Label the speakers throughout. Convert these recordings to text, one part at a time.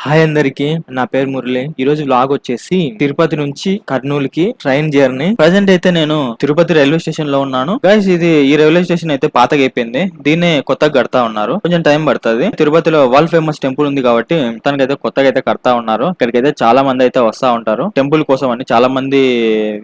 Speaker 1: Hi అందరికి, నా పేరు మురళి. ఈ రోజు వ్లాగ్ వచ్చేసి తిరుపతి నుంచి కర్నూలు కి ట్రైన్ జర్నీ. ప్రజెంట్ అయితే నేను తిరుపతి రైల్వే స్టేషన్ లో ఉన్నాను. గైస్, ఈ రైల్వే స్టేషన్ అయితే పాతగా అయిపోయింది. దీన్నే కొత్తగా కడతా ఉన్నారు. కొంచెం టైం పడుతుంది. తిరుపతిలో వరల్డ్ ఫేమస్ టెంపుల్ ఉంది కాబట్టి తనకైతే కొత్తగా అయితే కడతా ఉన్నారు. ఇక్కడికైతే చాలా మంది అయితే వస్తా ఉంటారు టెంపుల్ కోసం అని. చాలా మంది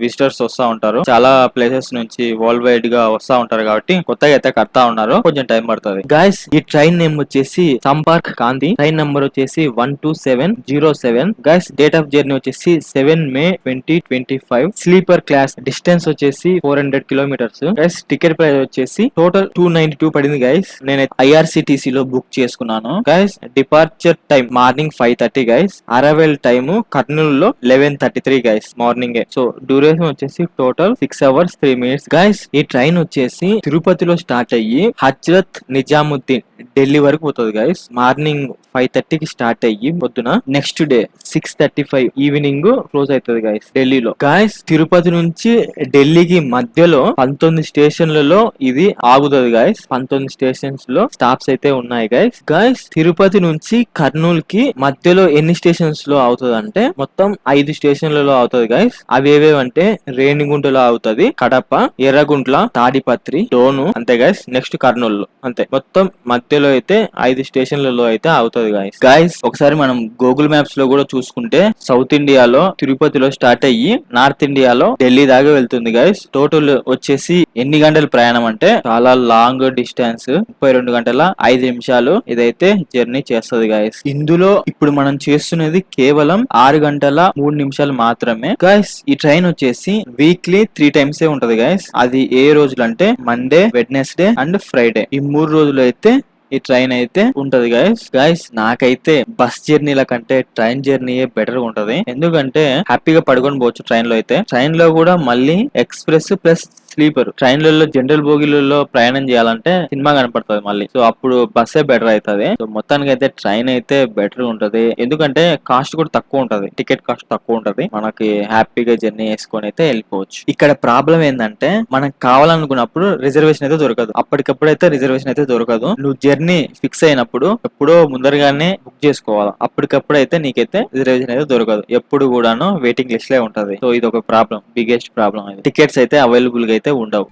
Speaker 1: విజిటర్స్ వస్తా ఉంటారు. చాలా ప్లేసెస్ నుంచి వరల్డ్ వైడ్ గా వస్తా ఉంటారు కాబట్టి కొత్తగా అయితే కడతా ఉన్నారు. కొంచెం టైం పడుతుంది. గైస్, ఈ ట్రైన్ నేమ్ వచ్చేసి సంపర్క్ కాంతి. ట్రైన్ నెంబర్ వచ్చేసి 12707. గైస్, డేట్ ఆఫ్ జర్నీ వచ్చేసి 7 May 2025. Sleeper class. డిస్టెన్స్ వచ్చేసి 400 కిలోమీటర్స్. గైస్, టికెట్ ప్రైస్ వచ్చేసి టోటల్ 292 పడింది. గైస్, నేను ఐఆర్సిటిసి లో బుక్ చేసుకున్నాను. Guys, departure time morning 5:30. Guys, arrival time Kurnool లో 11:33. Guys, morning. సో డ్యూరేషన్ వచ్చేసి టోటల్ 6 hours 3 minutes. గైస్, ఈ ట్రైన్ వచ్చేసి తిరుపతిలో స్టార్ట్ అయ్యి హజ్రత్ నిజాముద్దీన్ ఢిల్లీ వరకు పోతుంది. గైస్, మార్నింగ్ 5:30కి స్టార్ట్ అయ్యి పొద్దున నెక్స్ట్ డే 6:35 ఈవినింగ్ క్లోజ్ అవుతుంది. గైస్, ఢిల్లీలో. గైస్, తిరుపతి నుంచి ఢిల్లీకి మధ్యలో 19 స్టేషన్లలో ఇది ఆగుతుంది. గైస్, 19 స్టేషన్స్ లో స్టాప్స్ అయితే ఉన్నాయి. గైస్, తిరుపతి నుంచి కర్నూలు కి మధ్యలో ఎన్ని స్టేషన్స్ లో అవుతుంది అంటే మొత్తం 5 స్టేషన్లలో అవుతుంది. గైస్, అవి ఏవేవంటే రేణిగుంటలో అవుతుంది, కడప, ఎర్రగుంట్ల, తాడిపత్రి, డోను, అంతే. గైస్, నెక్స్ట్ కర్నూలు, అంతే. మొత్తం మధ్యలో అయితే 5 స్టేషన్లలో అయితే అవుతుంది. గైస్, ఒకసారి మనం గూగుల్ మ్యాప్స్ లో కూడా చూసుకుంటే సౌత్ ఇండియాలో తిరుపతిలో స్టార్ట్ అయ్యి నార్త్ ఇండియాలో ఢిల్లీ దాకా వెళ్తుంది. గైస్, టోటల్ వచ్చేసి ఎన్ని గంటల ప్రయాణం అంటే చాలా లాంగ్ డిస్టెన్స్, 32 గంటల 5 నిమిషాలు ఇదైతే జర్నీ చేస్తుంది. గైస్, ఇందులో ఇప్పుడు మనం చేస్తున్నది కేవలం 6 గంటల 3 నిమిషాలు మాత్రమే. గైస్, ఈ ట్రైన్ వచ్చేసి వీక్లీ 3 times ఉంటది. గైస్, అది ఏ రోజులు అంటే మండే, వెడ్నెస్డే అండ్ ఫ్రైడే. ఈ 3 రోజులు అయితే ఈ ట్రైన్ అయితే ఉంటది. గైస్, నాకైతే బస్ జర్నీల కంటే ట్రైన్ జర్నీ బెటర్ ఉంటది. ఎందుకంటే హ్యాపీగా పడుకొని పోవచ్చు ట్రైన్ లో అయితే. ట్రైన్ లో కూడా మళ్ళీ ఎక్స్ప్రెస్ ప్లస్ స్లీపర్. ట్రైన్లలో జనరల్ బోగీలలో ప్రయాణం చేయాలంటే సినిమా కనపడుతుంది మళ్ళీ. సో అప్పుడు బస్సే బెటర్ అవుతుంది. సో మొత్తానికి అయితే ట్రైన్ అయితే బెటర్ ఉంటది. ఎందుకంటే కాస్ట్ కూడా తక్కువ ఉంటది. టికెట్ కాస్ట్ తక్కువ ఉంటది. మనకి హ్యాపీగా జర్నీ చేసుకొని అయితే వెళ్ళిపోవచ్చు. ఇక్కడ ప్రాబ్లం ఏంటంటే మనకు కావాలనుకున్నప్పుడు రిజర్వేషన్ అయితే దొరకదు. అప్పటికప్పుడు అయితే రిజర్వేషన్ అయితే దొరకదు. నువ్వు జర్నీ ఫిక్స్ అయినప్పుడు ఎప్పుడో ముందరగానే బుక్ చేసుకోవాలి. అప్పటికప్పుడు అయితే నీకైతే రిజర్వేషన్ అయితే దొరకదు. ఎప్పుడు కూడాను వెయిటింగ్ లిస్ట్ లే ఉంటది. సో ఇది ఒక ప్రాబ్లం, బిగ్గెస్ట్ ప్రాబ్లం. టికెట్స్ అయితే అవైలబుల్ గా అయితే ఉండవు.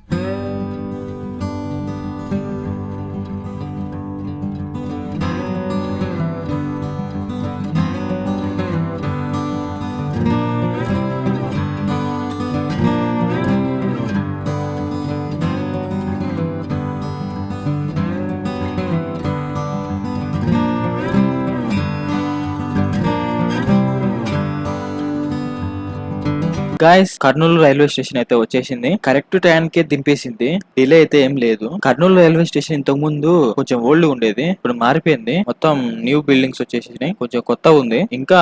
Speaker 1: గైస్, కర్నూలు రైల్వే స్టేషన్ అయితే వచ్చేసింది. కరెక్ట్ టైం కే దింపేసింది. డిలే అయితే ఏం లేదు. కర్నూలు రైల్వే స్టేషన్ ఇంతకు ముందు కొంచెం ఓల్డ్ ఉండేది, ఇప్పుడు మారిపోయింది. మొత్తం న్యూ బిల్డింగ్స్ వచ్చేసినాయి. కొంచెం కొత్త ఉంది. ఇంకా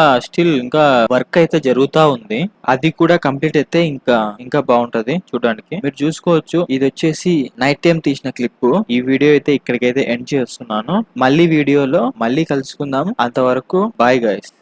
Speaker 1: ఇంకా వర్క్ అయితే జరుగుతా ఉంది. అది కూడా కంప్లీట్ అయితే ఇంకా బాగుంటది చూడడానికి. మీరు చూసుకోవచ్చు, ఇది వచ్చేసి నైట్ టైం తీసిన క్లిప్. ఈ వీడియో అయితే ఇక్కడికైతే ఎండ్ చేస్తున్నాను. మళ్ళీ వీడియోలో మళ్ళీ కలుసుకుందాం. అంతవరకు బాయ్ గైస్.